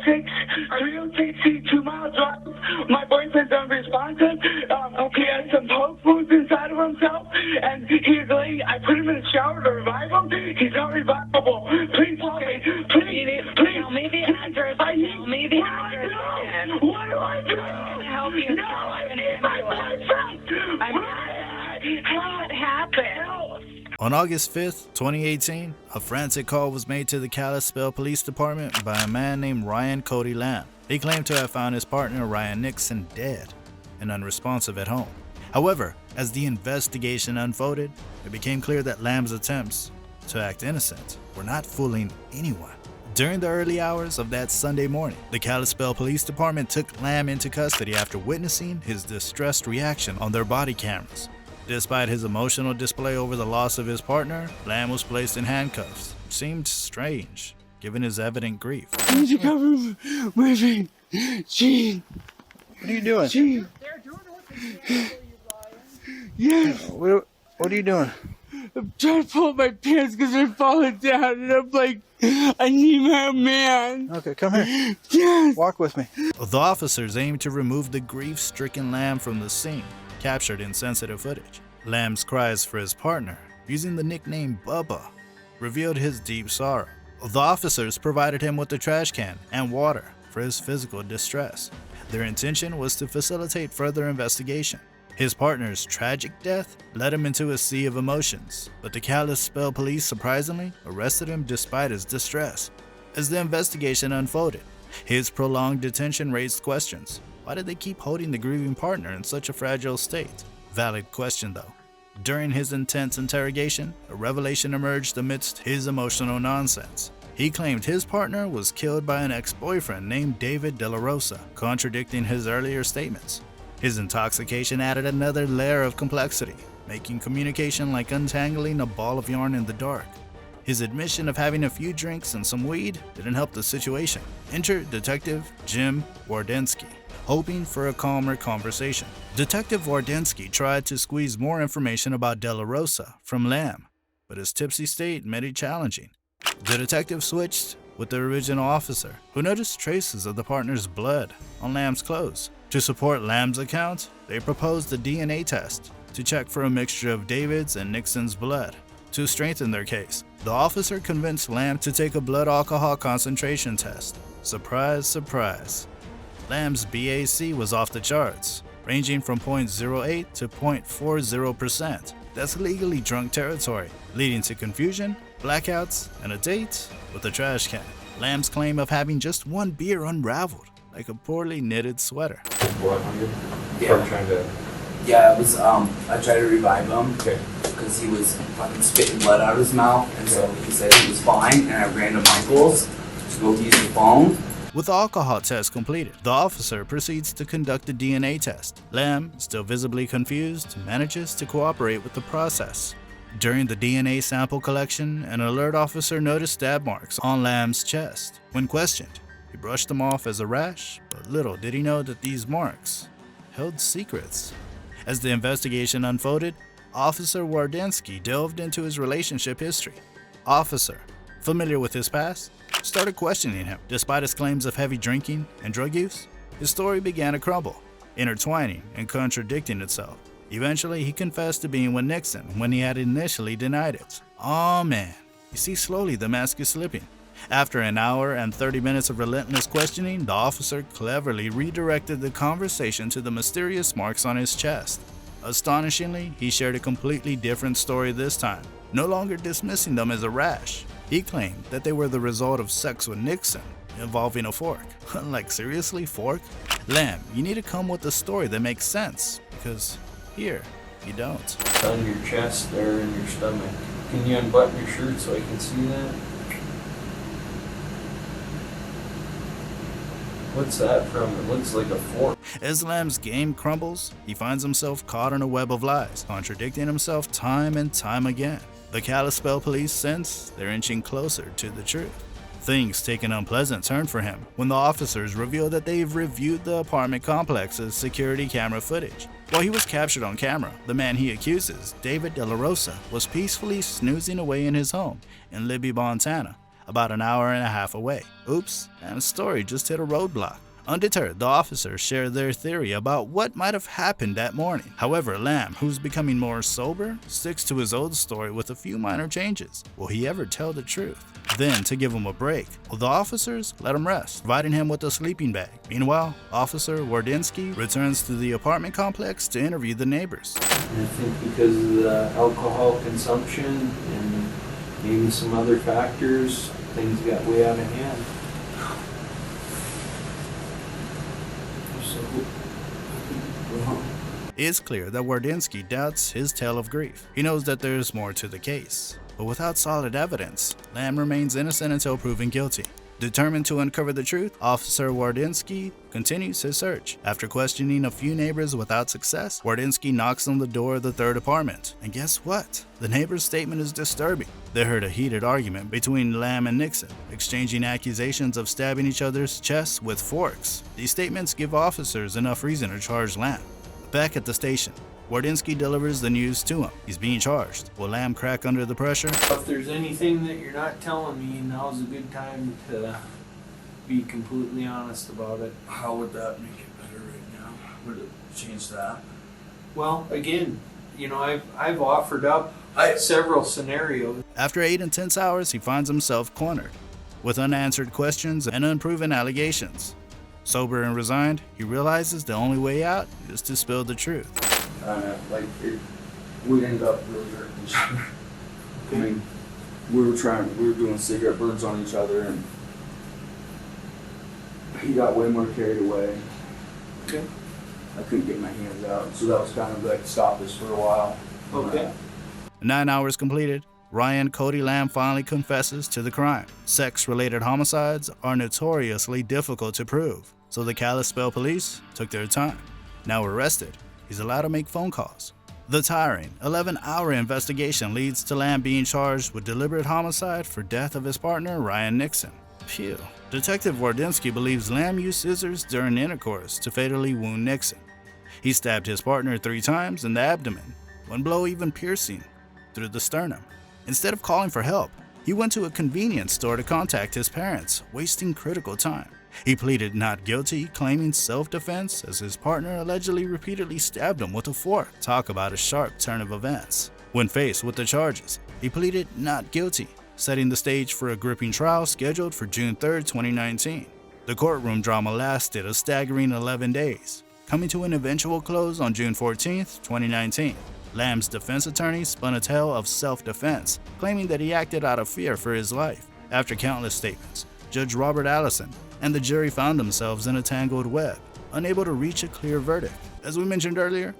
306, 2-mile drive. My boyfriend's unresponsive. He has some poke wounds inside of himself, and he's late. I put him in the shower to revive him. He's not revivable. Please help me. Please. Tell me the address. Tell me the address. What do I do? I'm gonna help you. No, I need my boyfriend. What happened? On August 5th, 2018, a frantic call was made to the Kalispell Police Department by a man named Ryan Cody Lamb. He claimed to have found his partner Ryan Nixon dead and unresponsive at home. However, as the investigation unfolded, it became clear that Lamb's attempts to act innocent were not fooling anyone. During the early hours of that Sunday morning, the Kalispell Police Department took Lamb into custody after witnessing his distressed reaction on their body cameras. Despite his emotional display over the loss of his partner, Lamb was placed in handcuffs. It seemed strange, given his evident grief. I need to come with me. Gene. What are you doing? Gene. Yes. What are you doing? I'm trying to pull up my pants because they're falling down, and I'm like, I need my man. Okay, come here. Yes. Walk with me. The officers aimed to remove the grief-stricken Lamb from the scene, captured in sensitive footage. Lamb's cries for his partner, using the nickname Bubba, revealed his deep sorrow. The officers provided him with a trash can and water for his physical distress. Their intention was to facilitate further investigation. His partner's tragic death led him into a sea of emotions, but the Kalispell police surprisingly arrested him despite his distress. As the investigation unfolded, his prolonged detention raised questions. Why did they keep holding the grieving partner in such a fragile state? Valid question though. During his intense interrogation, a revelation emerged amidst his emotional nonsense. He claimed his partner was killed by an ex-boyfriend named David De La Rosa, contradicting his earlier statements. His intoxication added another layer of complexity, making communication like untangling a ball of yarn in the dark. His admission of having a few drinks and some weed didn't help the situation. Enter Detective Jim Wardensky, hoping for a calmer conversation. Detective Wardensky tried to squeeze more information about De La Rosa from Lamb, but his tipsy state made it challenging. The detective switched with the original officer, who noticed traces of the partner's blood on Lamb's clothes. To support Lamb's account, they proposed a DNA test to check for a mixture of David's and Nixon's blood. To strengthen their case, the officer convinced Lamb to take a blood alcohol concentration test. Surprise, surprise. Lamb's BAC was off the charts, ranging from 0.08 to 0.40%. That's legally drunk territory, leading to confusion, blackouts, and a date with a trash can. Lamb's claim of having just one beer unraveled like a poorly knitted sweater. Blood on you? Yeah. From trying to... Yeah, it was, I tried to revive him. Okay. Because he was fucking spitting blood out of his mouth, and so he said he was fine, and I ran to Michael's to go use the phone. With the alcohol test completed, the officer proceeds to conduct a DNA test. Lamb, still visibly confused, manages to cooperate with the process. During the DNA sample collection, an alert officer noticed stab marks on Lamb's chest. When questioned, he brushed them off as a rash, but little did he know that these marks held secrets. As the investigation unfolded, Officer Wardensky delved into his relationship history. Officer, familiar with his past, started questioning him. Despite his claims of heavy drinking and drug use, his story began to crumble, intertwining and contradicting itself. Eventually, he confessed to being with Nixon when he had initially denied it. Aw man, you see slowly the mask is slipping. After an hour and 30 minutes of relentless questioning, the officer cleverly redirected the conversation to the mysterious marks on his chest. Astonishingly, he shared a completely different story this time, no longer dismissing them as a rash. He claimed that they were the result of sex with Nixon, involving a fork. Like seriously, fork? Lamb, you need to come with a story that makes sense, because here, you don't. On your chest there and your stomach. Can you unbutton your shirt so I can see that? What's that from? It looks like a fork. As Lamb's game crumbles, he finds himself caught in a web of lies, contradicting himself time and time again. The Kalispell police sense they're inching closer to the truth. Things take an unpleasant turn for him when the officers reveal that they've reviewed the apartment complex's security camera footage. While he was captured on camera, the man he accuses, David De La Rosa, was peacefully snoozing away in his home in Libby, Montana. about an hour and a half away. Oops, Lamb's story just hit a roadblock. Undeterred, the officers share their theory about what might have happened that morning. However, Lamb, who's becoming more sober, sticks to his old story with a few minor changes. Will he ever tell the truth? Then, to give him a break, the officers let him rest, providing him with a sleeping bag. Meanwhile, Officer Wardinsky returns to the apartment complex to interview the neighbors. And I think because of the alcohol consumption and maybe some other factors, things got way out of hand. It's clear that Wardinsky doubts his tale of grief. He knows that there's more to the case. But without solid evidence, Lamb remains innocent until proven guilty. Determined to uncover the truth, Officer Wardinsky continues his search. After questioning a few neighbors without success, Wardinsky knocks on the door of the third apartment. And guess what? The neighbor's statement is disturbing. They heard a heated argument between Lamb and Nixon, exchanging accusations of stabbing each other's chests with forks. These statements give officers enough reason to charge Lamb. Back at the station, Wardinsky delivers the news to him. He's being charged. Will Lamb crack under the pressure? If there's anything that you're not telling me, now's a good time to be completely honest about it. How would that make it better right now? Would it change that? Well, again, you know, I've offered up several scenarios. After 8 intense hours, he finds himself cornered, with unanswered questions and unproven allegations. Sober and resigned, he realizes the only way out is to spill the truth. We ended up really hurting each other. I mean, we were doing cigarette burns on each other, and he got way more carried away. Okay. I couldn't get my hands out, so that was kind of like stopped us for a while. Okay. 9 hours completed, Ryan Cody Lamb finally confesses to the crime. Sex-related homicides are notoriously difficult to prove, so the Kalispell police took their time. Now arrested, he's allowed to make phone calls. The tiring 11-hour investigation leads to Lamb being charged with deliberate homicide for death of his partner, Ryan Nixon. Phew. Detective Wardinsky believes Lamb used scissors during intercourse to fatally wound Nixon. He stabbed his partner 3 times in the abdomen, one blow even piercing through the sternum. Instead of calling for help, he went to a convenience store to contact his parents, wasting critical time. He pleaded not guilty, claiming self-defense as his partner allegedly repeatedly stabbed him with a fork. Talk about a sharp turn of events. When faced with the charges, he pleaded not guilty, setting the stage for a gripping trial scheduled for June 3, 2019. The courtroom drama lasted a staggering 11 days, coming to an eventual close on June 14, 2019. Lamb's defense attorney spun a tale of self-defense, claiming that he acted out of fear for his life. After countless statements, Judge Robert Allison and the jury found themselves in a tangled web, unable to reach a clear verdict. As we mentioned earlier,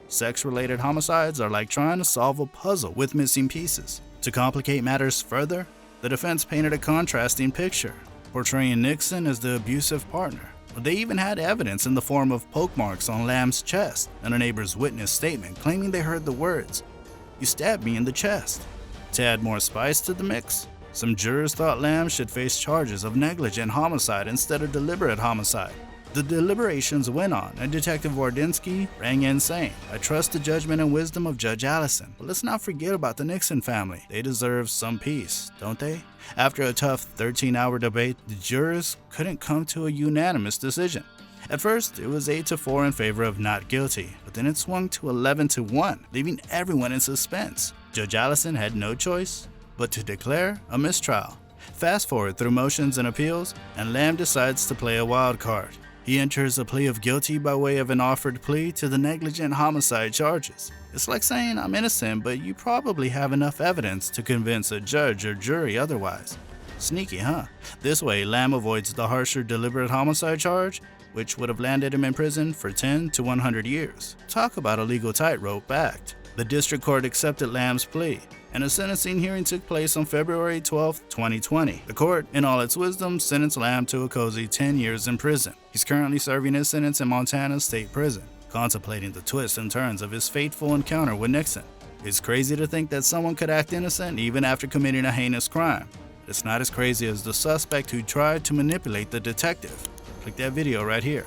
sex-related homicides are like trying to solve a puzzle with missing pieces. To complicate matters further, the defense painted a contrasting picture, portraying Nixon as the abusive partner. They even had evidence in the form of poke marks on Lamb's chest and a neighbor's witness statement claiming they heard the words, "You stabbed me in the chest." To add more spice to the mix, some jurors thought Lamb should face charges of negligent homicide instead of deliberate homicide. The deliberations went on, and Detective Wardinsky rang in saying, "I trust the judgment and wisdom of Judge Allison, but let's not forget about the Nixon family. They deserve some peace, don't they?" After a tough 13-hour debate, the jurors couldn't come to a unanimous decision. At first, it was 8-4 in favor of not guilty, but then it swung to 11-1, leaving everyone in suspense. Judge Allison had no choice but to declare a mistrial. Fast forward through motions and appeals, and Lamb decides to play a wild card. He enters a plea of guilty by way of an offered plea to the negligent homicide charges. It's like saying I'm innocent, but you probably have enough evidence to convince a judge or jury otherwise. Sneaky, huh? This way, Lamb avoids the harsher deliberate homicide charge, which would have landed him in prison for 10 to 100 years. Talk about a legal tightrope act. The district court accepted Lamb's plea, and a sentencing hearing took place on February 12, 2020. The court, in all its wisdom, sentenced Lamb to a cozy 10 years in prison. He's currently serving his sentence in Montana State Prison, contemplating the twists and turns of his fateful encounter with Nixon. It's crazy to think that someone could act innocent even after committing a heinous crime. It's not as crazy as the suspect who tried to manipulate the detective. Click that video right here.